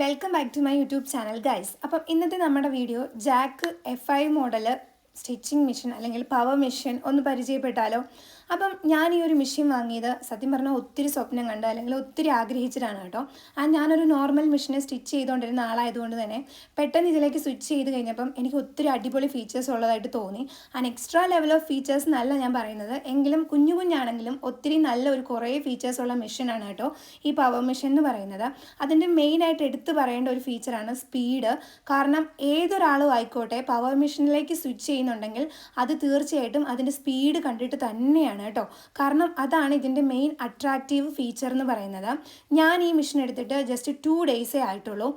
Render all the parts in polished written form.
Welcome back to my YouTube channel guys. അപ്പം ഇന്നത്തെ നമ്മുടെ video jack F5 model stitching machine അല്ലെങ്കിൽ power machine ഒന്ന് പരിചയപ്പെട്ടാലോ. അപ്പം ഞാൻ ഈ ഒരു മെഷീൻ വാങ്ങിയത് സത്യം പറഞ്ഞാൽ ഒത്തിരി സ്വപ്നം കണ്ട് അല്ലെങ്കിൽ ഒത്തിരി ആഗ്രഹിച്ചിട്ടാണ് കേട്ടോ. ഞാനൊരു നോർമൽ മെഷീനെ സ്റ്റിച്ച് ചെയ്തുകൊണ്ടിരുന്ന ആളായതുകൊണ്ട് തന്നെ പെട്ടെന്ന് ഇതിലേക്ക് സ്വിച്ച് ചെയ്ത് കഴിഞ്ഞപ്പം എനിക്ക് ഒത്തിരി അടിപൊളി ഫീച്ചേഴ്സ് ഉള്ളതായിട്ട് തോന്നി. എക്സ്ട്രാ ലെവൽ ഓഫ് ഫീച്ചേഴ്സ് എന്നല്ല ഞാൻ പറയുന്നത്, എങ്കിലും കുഞ്ഞാണെങ്കിലും ഒത്തിരി നല്ല ഒരു കുറേ ഫീച്ചേഴ്സ് ഉള്ള മെഷീനാണ് കേട്ടോ ഈ പവർ മെഷീൻ എന്ന് പറയുന്നത്. അതിൻ്റെ മെയിനായിട്ട് എടുത്തു പറയേണ്ട ഒരു ഫീച്ചറാണ് സ്പീഡ്. കാരണം ഏതൊരാളും ആയിക്കോട്ടെ പവർ മെഷീനിലേക്ക് സ്വിച്ച് ചെയ്യുന്നുണ്ടെങ്കിൽ അത് തീർച്ചയായിട്ടും അതിൻ്റെ സ്പീഡ് കണ്ടിട്ട് തന്നെയാണ് കേട്ടോ. കാരണം അതാണ് ഇതിൻ്റെ മെയിൻ അട്രാക്റ്റീവ് ഫീച്ചർ എന്ന് പറയുന്നത്. ഞാൻ ഈ മെഷീൻ എടുത്തിട്ട് ജസ്റ്റ് 2 ഡേയ്സേ ആയിട്ടുള്ളൂ.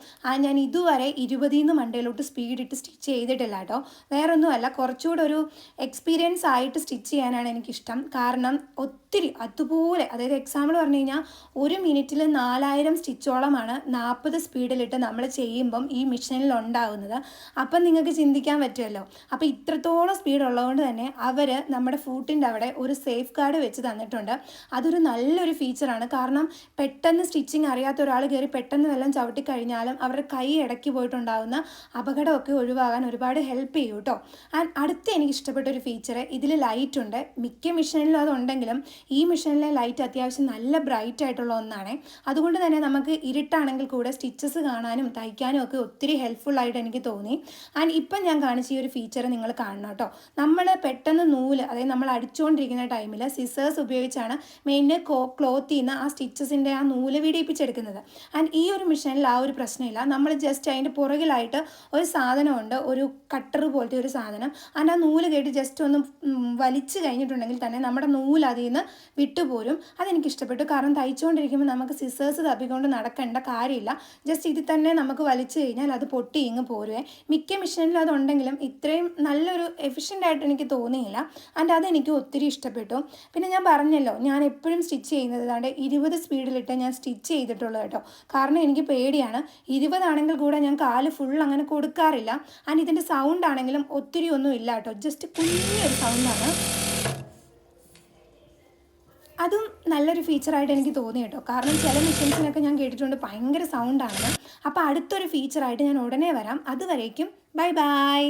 ഞാൻ ഇതുവരെ 20 മണ്ടയിലോട്ട് സ്പീഡ് ഇട്ട് സ്റ്റിച്ച് ചെയ്തിട്ടില്ല കേട്ടോ. വേറൊന്നുമല്ല, കുറച്ചുകൂടെ ഒരു എക്സ്പീരിയൻസ് ആയിട്ട് സ്റ്റിച്ച് ചെയ്യാനാണ് എനിക്കിഷ്ടം. കാരണം ഒത്തിരി അതുപോലെ, അതായത് എക്സാമ്പിൾ പറഞ്ഞു കഴിഞ്ഞാൽ 1 മിനിറ്റിൽ 4000 സ്റ്റിച്ചോളമാണ് 40 സ്പീഡിലിട്ട് നമ്മൾ ചെയ്യുമ്പം ഈ മെഷീനിൽ ഉണ്ടാകുന്നത്. അപ്പം നിങ്ങൾക്ക് ചിന്തിക്കാൻ പറ്റുമല്ലോ. അപ്പോൾ ഇത്രത്തോളം സ്പീഡ് ഉള്ളതുകൊണ്ട് തന്നെ അവർ നമ്മുടെ ഫൂട്ടിൻ്റെ അവിടെ ഒരു സേഫ് ഗാർഡ് വെച്ച് തന്നിട്ടുണ്ട്. അതൊരു നല്ലൊരു ഫീച്ചറാണ്. കാരണം പെട്ടെന്ന് സ്റ്റിച്ചിങ് അറിയാത്ത ഒരാൾ കയറി പെട്ടെന്ന് വല്ലതും ചവിട്ടിക്കഴിഞ്ഞാലും അവരുടെ കൈ ഇടയ്ക്ക് പോയിട്ടുണ്ടാകുന്ന അപകടമൊക്കെ ഒഴിവാകാൻ ഒരുപാട് ഹെൽപ്പ് ചെയ്യും കേട്ടോ. അടുത്ത് എനിക്ക് ഇഷ്ടപ്പെട്ട ഒരു ഫീച്ചർ, ഇതിൽ ലൈറ്റ് ഉണ്ട്. മിക്ക മെഷീനിലും അതുണ്ടെങ്കിലും ഈ മെഷീനിലെ ലൈറ്റ് അത്യാവശ്യം നല്ല ബ്രൈറ്റ് ആയിട്ടുള്ള ഒന്നാണ്. അതുകൊണ്ട് തന്നെ നമുക്ക് ഇരുട്ടാണെങ്കിൽ കൂടെ സ്റ്റിച്ചസ് കാണാനും തയ്ക്കാനും ഒക്കെ ഒത്തിരി ഹെൽപ്ഫുള്ളായിട്ട് എനിക്ക് തോന്നി. ഇപ്പം ഞാൻ കാണിച്ച ഈ ഒരു ഫീച്ചർ നിങ്ങൾ കാണണം കേട്ടോ. നമ്മൾ പെട്ടെന്ന് നൂല്, അതായത് നമ്മൾ അടിച്ചുകൊണ്ടിരിക്കുന്ന ടൈമിൽ സിസേഴ്സ് ഉപയോഗിച്ചാണ് മെയിൻ ക്ലോത്തിൽ നിന്ന് ആ സ്റ്റിച്ചസിൻ്റെ ആ നൂല് വിടിയിപ്പിച്ചെടുക്കുന്നത്. ഈ ഒരു മെഷീനിൽ ആ ഒരു പ്രശ്നമില്ല. നമ്മൾ ജസ്റ്റ് അതിൻ്റെ പുറകിലായിട്ട് ഒരു സാധനമുണ്ട്, ഒരു കട്ടർ പോലത്തെ ഒരു സാധനം. ആ നൂല് കേട്ട് ജസ്റ്റ് ഒന്ന് വലിച്ചു കഴിഞ്ഞിട്ടുണ്ടെങ്കിൽ തന്നെ നമ്മുടെ നൂല് അതിൽ നിന്ന് വിട്ടുപോരും. അതെനിക്ക് ഇഷ്ടപ്പെട്ടു. കാരണം തയ്ച്ചുകൊണ്ടിരിക്കുമ്പോൾ നമുക്ക് സിസേഴ്സ് തപ്പിക്കൊണ്ട് നടക്കേണ്ട കാര്യമില്ല. ജസ്റ്റ് ഇതിൽ തന്നെ നമുക്ക് വലിച്ചു കഴിഞ്ഞാൽ അത് പൊട്ടി ഇങ്ങ് പോരുവേ. മിക്ക മെഷീനിലും അതുണ്ടെങ്കിലും ഇത്രയും നല്ലൊരു എഫിഷ്യൻ്റ് ആയിട്ട് എനിക്ക് തോന്നിയില്ല. അതെനിക്ക് ഒത്തിരി ഇഷ്ടപ്പെട്ടു. പിന്നെ ഞാൻ പറഞ്ഞല്ലോ, ഞാൻ എപ്പോഴും സ്റ്റിച്ച് ചെയ്യുന്നത് 20 സ്പീഡിലിട്ട് ഞാൻ സ്റ്റിച്ച് ചെയ്തിട്ടുള്ളൂ കേട്ടോ. കാരണം എനിക്ക് പേടിയാണ്. 20 ആണെങ്കിൽ കൂടെ ഞാൻ കാല് ഫുൾ അങ്ങനെ കൊടുക്കാറില്ല. ഇതിൻ്റെ സൗണ്ട് ആണെങ്കിലും ഒത്തിരി ഒന്നും ഇല്ല കേട്ടോ. ജസ്റ്റ് കുഞ്ഞൊരു സൗണ്ടാണ്. അതും നല്ലൊരു ഫീച്ചറായിട്ട് എനിക്ക് തോന്നി കേട്ടോ. കാരണം ചില മെഷീൻസിനൊക്കെ ഞാൻ കേട്ടിട്ടുണ്ട് ഭയങ്കര സൗണ്ടാണ്. അപ്പോൾ അടുത്തൊരു ഫീച്ചറായിട്ട് ഞാൻ ഉടനെ വരാം. അതുവരേക്കും ബൈ ബൈ.